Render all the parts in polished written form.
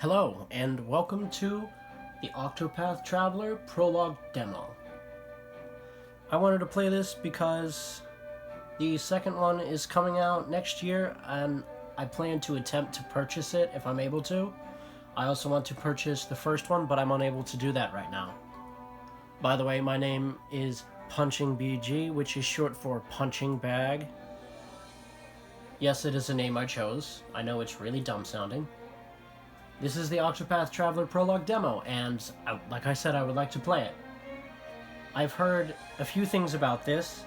Hello, and welcome to the Octopath Traveler Prologue DEMO. I wanted to play this because the second one is coming out next year, and I plan to attempt to purchase it if I'm able to. I also want to purchase the first one, but I'm unable to do that right now. By the way, my name is Punching BG, which is short for Punching Bag. Yes, it is a name I chose. I know it's really dumb sounding. This is the Octopath Traveler Prologue DEMO, and like I said, I would like to play it. I've heard a few things about this,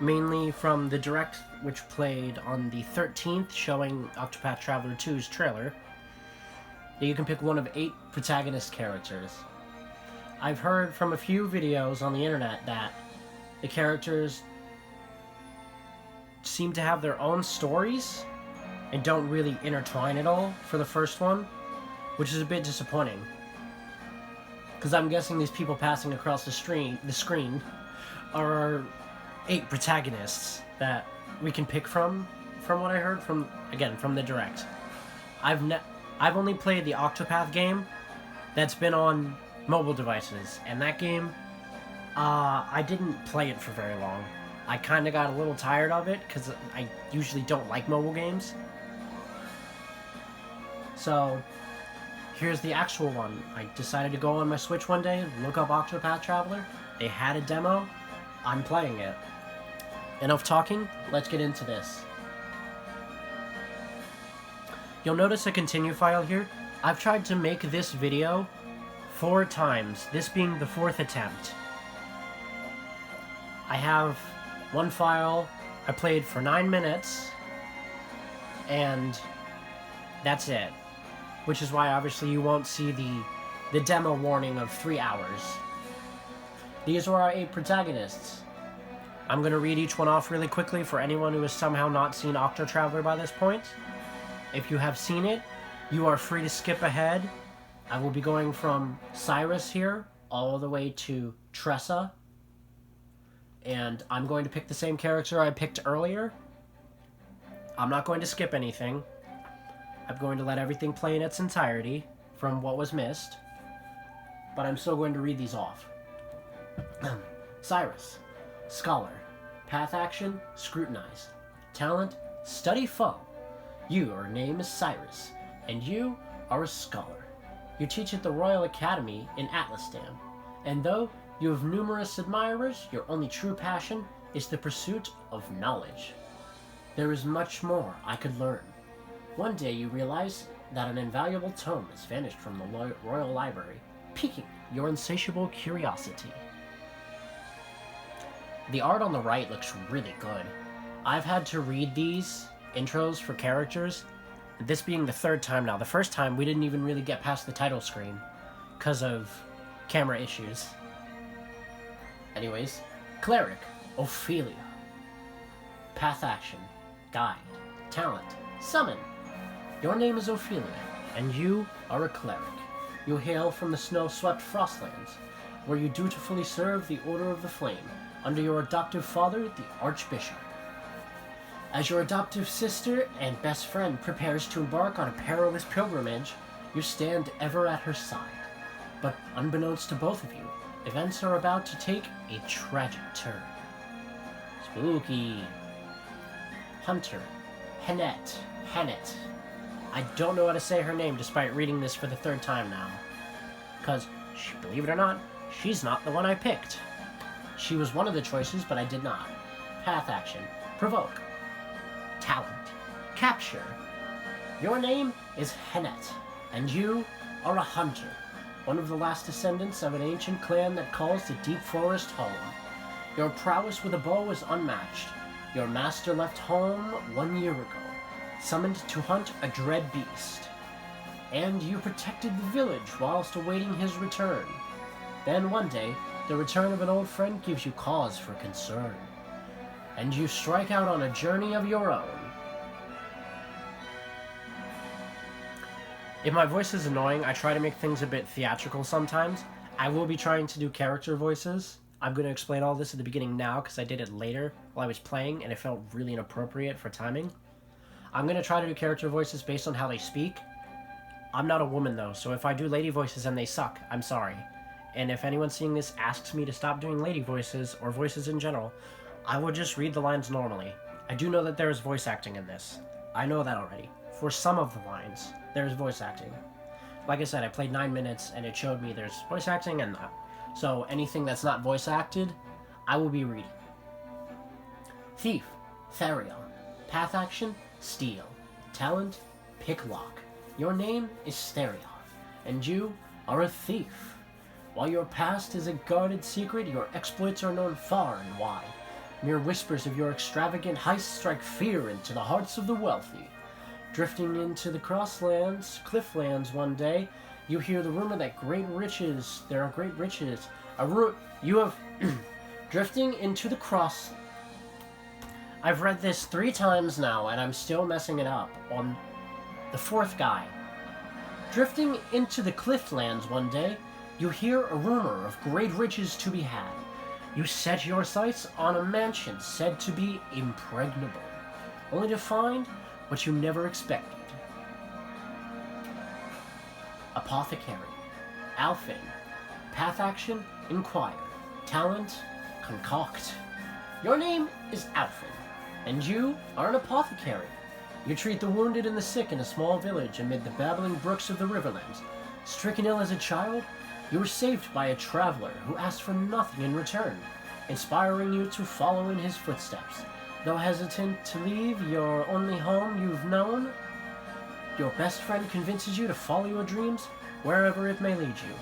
mainly from the direct which played on the 13th, showing Octopath Traveler 2's trailer, that you can pick one of 8 protagonist characters. I've heard from a few videos on the internet that the characters seem to have their own stories and don't really intertwine at all for the first one, which is a bit disappointing. Because I'm guessing these people passing across the screen are 8 protagonists that we can pick from what I heard from the direct. I've only played the Octopath game that's been on mobile devices, and that game, I didn't play it for very long. I kind of got a little tired of it, because I usually don't like mobile games. So, here's the actual one. I decided to go on my Switch one day, look up Octopath Traveler. They had a demo. I'm playing it. Enough talking, let's get into this. You'll notice a continue file here. I've tried to make this video 4 times, this being the 4th attempt. I have one file I played for 9 minutes, and that's it. Which is why obviously you won't see the demo warning of 3 hours. These are our 8 protagonists. I'm going to read each one off really quickly for anyone who has somehow not seen Octo Traveler by this point. If you have seen it, you are free to skip ahead. I will be going from Cyrus here all the way to Tressa. And I'm going to pick the same character I picked earlier. I'm not going to skip anything. I'm going to let everything play in its entirety from what was missed, but I'm still going to read these off. Cyrus, Scholar, Path Action, Scrutinized, Talent, Study Foe. Your name is Cyrus, and you are a scholar. You teach at the Royal Academy in Atlastan, and though you have numerous admirers, your only true passion is the pursuit of knowledge. There is much more I could learn. One day you realize that an invaluable tome has vanished from the Royal Library, piquing your insatiable curiosity. The art on the right looks really good. I've had to read these intros for characters, this being the 3rd time now. The first time we didn't even really get past the title screen because of camera issues. Anyways, Cleric, Ophelia. Path Action, Guide, Talent, Summon. Your name is Ophelia, and you are a cleric. You hail from the snow-swept Frostlands, where you dutifully serve the Order of the Flame, under your adoptive father, the Archbishop. As your adoptive sister and best friend prepares to embark on a perilous pilgrimage, you stand ever at her side. But unbeknownst to both of you, events are about to take a tragic turn. Spooky. Hunter, Hennet. I don't know how to say her name despite reading this for the 3rd time now. Because, believe it or not, she's not the one I picked. She was one of the choices, but I did not. Path Action, Provoke. Talent, Capture. Your name is Hennet, and you are a hunter, one of the last descendants of an ancient clan that calls the deep forest home. Your prowess with a bow is unmatched. Your master left home 1 year ago, summoned to hunt a dread beast, and you protected the village whilst awaiting his return. Then one day, the return of an old friend gives you cause for concern, and you strike out on a journey of your own. If my voice is annoying, I try to make things a bit theatrical sometimes. I will be trying to do character voices. I'm going to explain all this at the beginning now because I did it later while I was playing and it felt really inappropriate for timing. I'm going to try to do character voices based on how they speak, I'm not a woman, though, so if I do lady voices and they suck, I'm sorry. And if anyone seeing this asks me to stop doing lady voices, or voices in general, I will just read the lines normally. I do know that there is voice acting in this. I know that already. For some of the lines, there is voice acting. Like I said, I played 9 minutes, and it showed me there's voice acting and not. So anything that's not voice acted, I will be reading. Thief, Therion. Path action, Steal. Talent, Picklock. Your name is Sterion, and you are a thief. While your past is a guarded secret, your exploits are known far and wide. Mere whispers of your extravagant heists strike fear into the hearts of the wealthy. Drifting into the clifflands one day, you hear the rumor that there are great riches. You have drifting into the I've read this 3 times now, and I'm still messing it up on the 4th guy. Drifting into the clifflands one day, you hear a rumor of great riches to be had. You set your sights on a mansion said to be impregnable, only to find what you never expected. Apothecary, Alfin. Path action, Inquire. Talent, Concoct. Your name is Alfin, and you are an apothecary. You treat the wounded and the sick in a small village amid the babbling brooks of the Riverlands. Stricken ill as a child, you were saved by a traveler who asked for nothing in return, inspiring you to follow in his footsteps. Though hesitant to leave your only home you've known, your best friend convinces you to follow your dreams wherever it may lead you.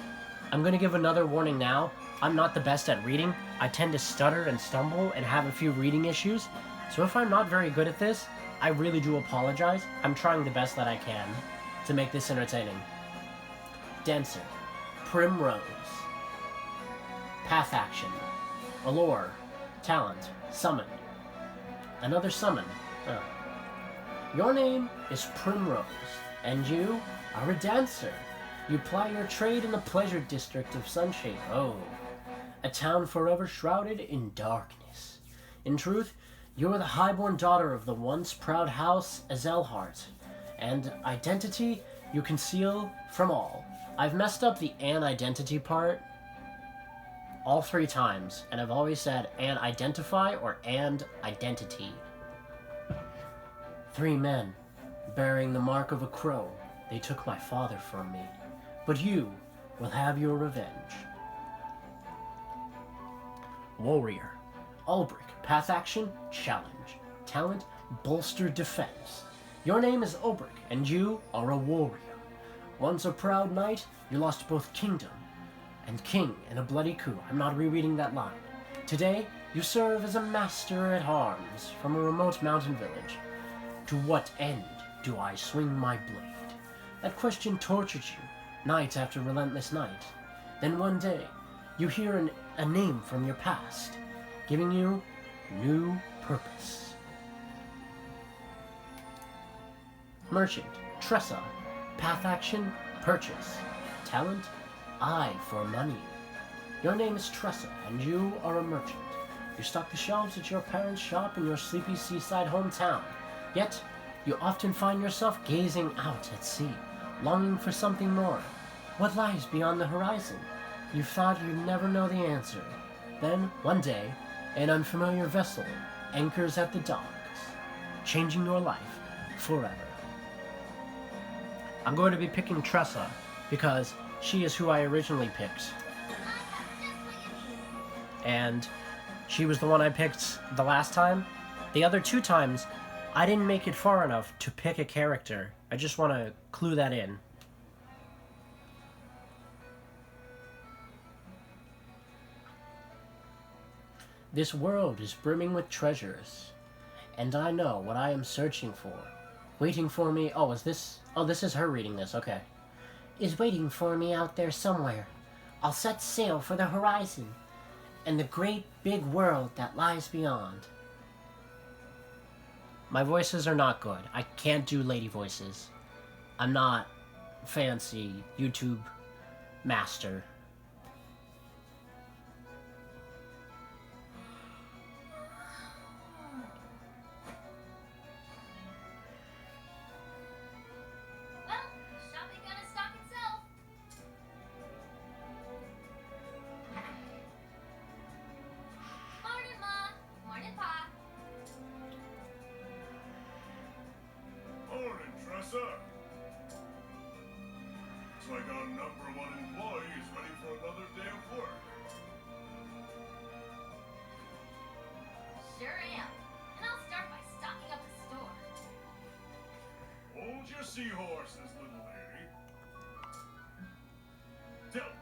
I'm going to give another warning now. I'm not the best at reading. I tend to stutter and stumble and have a few reading issues. So if I'm not very good at this, I really do apologize. I'm trying the best that I can to make this entertaining. Dancer, Primrose. Path action, Allure. Talent, Summon. Another summon. Your name is Primrose, and you are a dancer. You ply your trade in the pleasure district of Sunshade. Oh, a town forever shrouded in darkness. In truth, you are the highborn daughter of the once proud house Azelhart, and identity you conceal from all. I've messed up the an identity part all 3 times, and I've always said an identify or and identity. 3 men, bearing the mark of a crow, they took my father from me. But you will have your revenge. Warrior, Ulbrich. Path action, Challenge. Talent, Bolster Defense. Your name is Ulbrich, and you are a warrior. Once a proud knight, you lost both kingdom and king in a bloody coup. I'm not rereading that line. Today, you serve as a master-at-arms from a remote mountain village. To what end do I swing my blade? That question tortured you, night after relentless night. Then one day, you hear a name from your past, giving you new purpose. Merchant, Tressa. Path action, Purchase. Talent, Eye for money. Your name is Tressa, and you are a merchant. You stock the shelves at your parents' shop in your sleepy seaside hometown. Yet, you often find yourself gazing out at sea, longing for something more. What lies beyond the horizon? You thought you'd never know the answer. Then, one day, an unfamiliar vessel anchors at the docks, changing your life forever. I'm going to be picking Tressa because she is who I originally picked. And she was the one I picked the last time. The other 2 times, I didn't make it far enough to pick a character. I just want to clue that in. This world is brimming with treasures, and I know what I am searching for. Waiting for me... this is her reading this, okay. Is waiting for me out there somewhere. I'll set sail for the horizon, and the great big world that lies beyond. My voices are not good. I can't do lady voices. I'm not fancy YouTube master. sir. Looks like our #1 employee is ready for another day of work. Sure am. And I'll start by stocking up the store. Hold your seahorses, little lady. Tell me,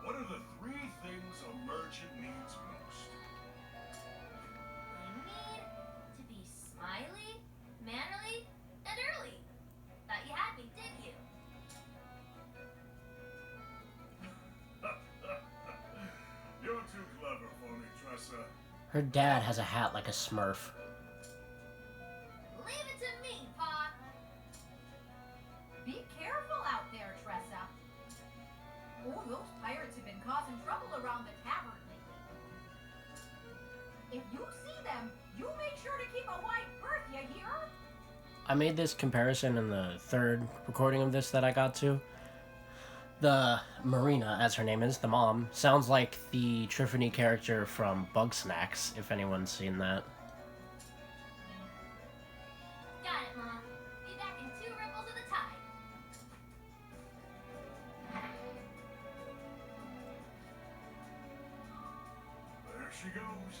what are the 3 things a merchant needs most? You need to be smiley, mannerly, and early. Thought you had me, did you? You're too clever for me, Tressa. Her dad has a hat like a Smurf. Leave it to me, Pa. Be careful out there, Tressa. Oh, those pirates have been causing trouble around the tavern lately. If you see them, you make sure to keep a wide berth, you hear? I made this comparison in the 3rd recording of this that I got to. The Marina, as her name is, the mom, sounds like the Triffany character from Bugsnax, if anyone's seen that. Got it, Mom. Be back in 2 ripples of the tide. There she goes.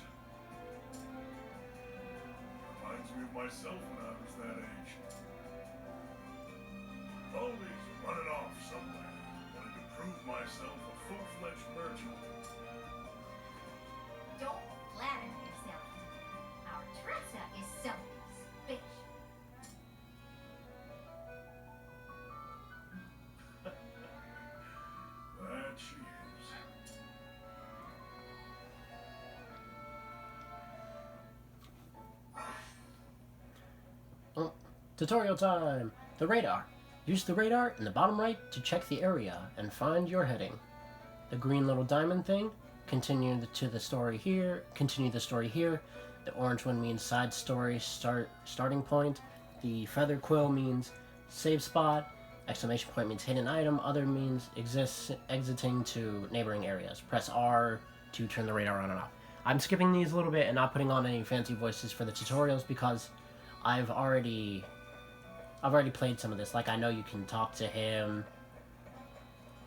Reminds me of myself when I was that age. Always running off somewhere, wanting to prove myself a full-fledged merchant. Don't flatter yourself. Our Tressa is selfish. That she is. Oh, tutorial time! The radar. Use the radar in the bottom right to check the area and find your heading. The green little diamond thing, continue the story here. The orange one means side story, starting point. The feather quill means save spot. Exclamation point means hidden item. Other means exiting to neighboring areas. Press R to turn the radar on and off. I'm skipping these a little bit and not putting on any fancy voices for the tutorials because I've already played some of this. Like, I know you can talk to him.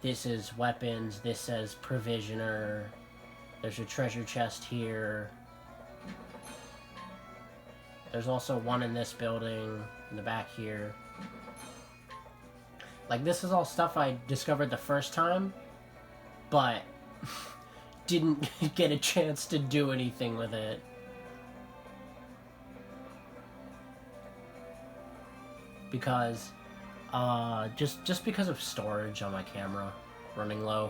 This is weapons. This says provisioner. There's a treasure chest here. There's also one in this building, in the back here. Like, this is all stuff I discovered the first time, but didn't get a chance to do anything with it. Because, just because of storage on my camera running low.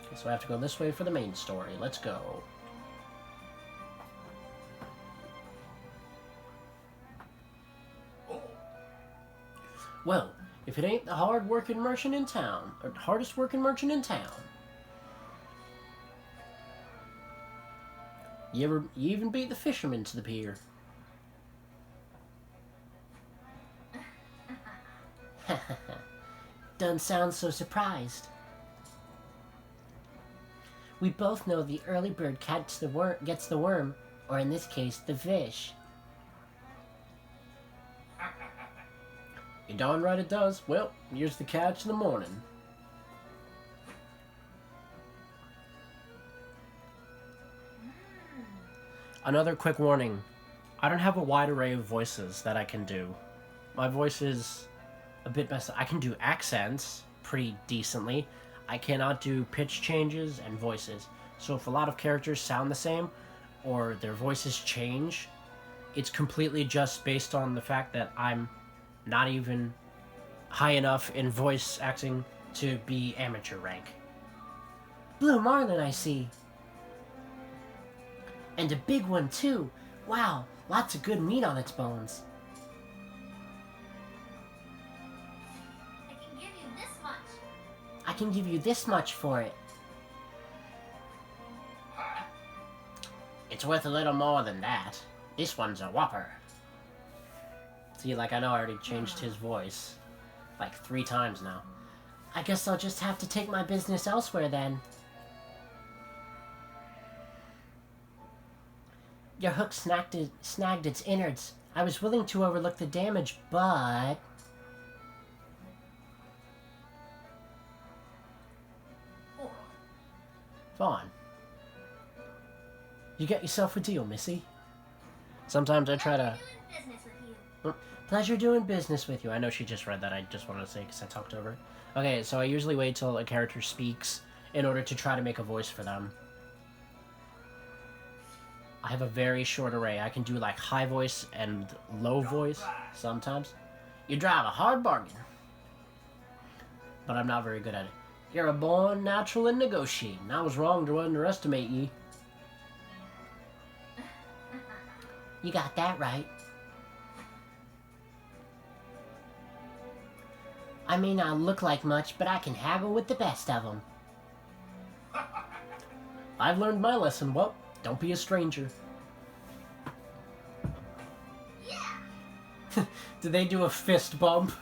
Okay, so I have to go this way for the main story. Let's go. Well, if it ain't the hardest working merchant in town. You even beat the fishermen to the pier. Don't sound so surprised. We both know the early bird gets the worm, or in this case, the fish. You're darn right it does. Well, here's the catch in the morning. Another quick warning. I don't have a wide array of voices that I can do. My voice is a bit messed up. I can do accents pretty decently. I cannot do pitch changes and voices. So if a lot of characters sound the same, or their voices change, it's completely just based on the fact that I'm not even high enough in voice acting to be amateur rank. Blue marlin, I see. And a big one, too. Wow, lots of good meat on its bones. I can give you this much for it. It's worth a little more than that. This one's a whopper. See, like, I know I already changed his voice like 3 times now. I guess I'll just have to take my business elsewhere then. Your hook snagged its innards. I was willing to overlook the damage, but... Vaughn. You get yourself a deal, Missy. Sometimes I try to... Doing business with you. Pleasure doing business with you. I know she just read that. I just wanted to say because I talked over it. Okay, so I usually wait till a character speaks in order to try to make a voice for them. I have a very short array. I can do like high voice and low voice sometimes. You drive a hard bargain. But I'm not very good at it. You're a born natural in negotiating. I was wrong to underestimate ye. You got that right. I may not look like much, but I can haggle with the best of them. I've learned my lesson. Well, don't be a stranger. Yeah. Did they do a fist bump?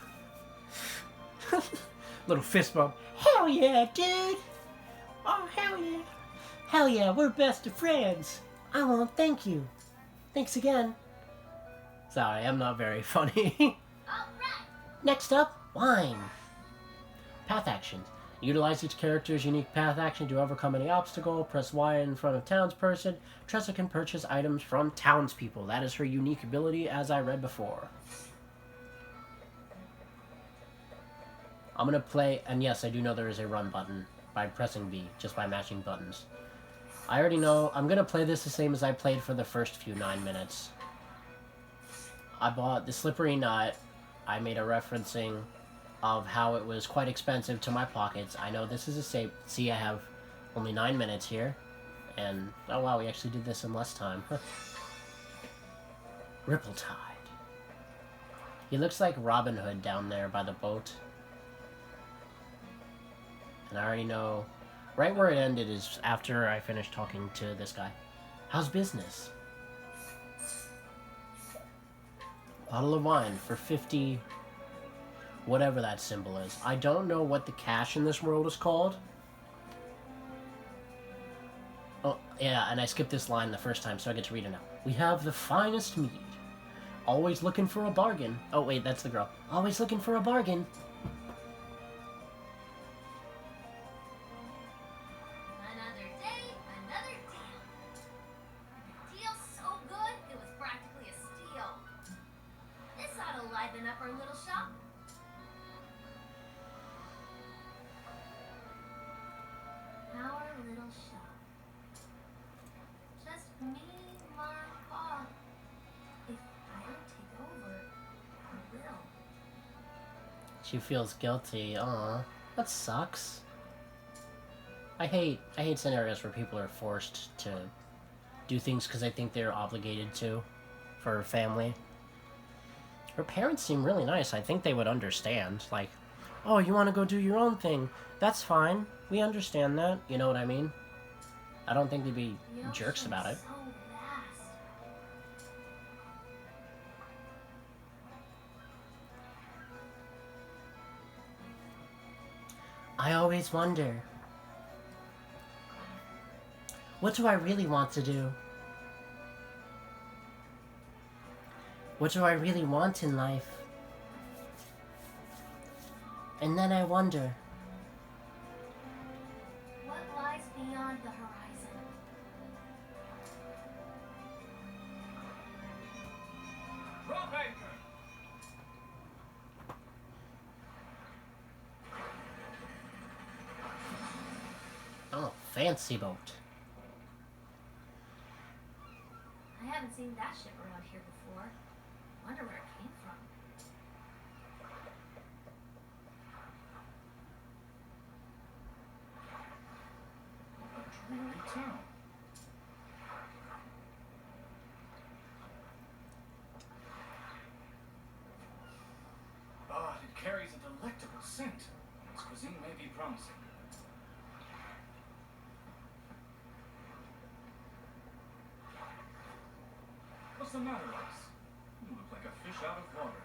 Little fist bump. Hell yeah, dude! Oh, hell yeah. Hell yeah, we're best of friends. I won't thank you. Thanks again. Sorry, I'm not very funny. All right. Next up, wine. Path actions. Utilize each character's unique path action to overcome any obstacle. Press Y in front of townsperson. Tressa can purchase items from townspeople. That is her unique ability, as I read before. I'm gonna play, and yes, I do know there is a run button by pressing B, just by matching buttons. I already know, I'm gonna play this the same as I played for the first few 9 minutes. I bought the Slippery Nut. I made a referencing of how it was quite expensive to my pockets. I know this is a safe. See, I have only 9 minutes here. And, oh wow, we actually did this in less time. Ripple-tide. He looks like Robin Hood down there by the boat. And I already know... Right where it ended is after I finished talking to this guy. How's business? Bottle of wine for 50... Whatever that symbol is. I don't know what the cash in this world is called. Oh, yeah, and I skipped this line the first time, so I get to read it now. We have the finest mead. Always looking for a bargain. Oh, wait, that's the girl. Always looking for a bargain. Another day, another deal. Deal's so good, it was practically a steal. This ought to liven up our little shop. Our little shop. Just me, my Pa. If I don't take over, I will. She feels guilty. Aw, that sucks. I hate scenarios where people are forced to do things because they think they're obligated to for her family. Her parents seem really nice. I think they would understand. Like, oh, you want to go do your own thing? That's fine. We understand that. You know what I mean? I don't think they'd be The jerks about it. ocean's so vast. I always wonder, what do I really want to do? What do I really want in life? And then I wonder, What lies beyond the horizon? Drop anchor! oh, fancy boat. I haven't seen that ship around here before. Wonder where it came from. A dreary town. Ah, it carries a delectable scent. Its cuisine may be promising. What's the matter, Alice? You look like a fish out of water.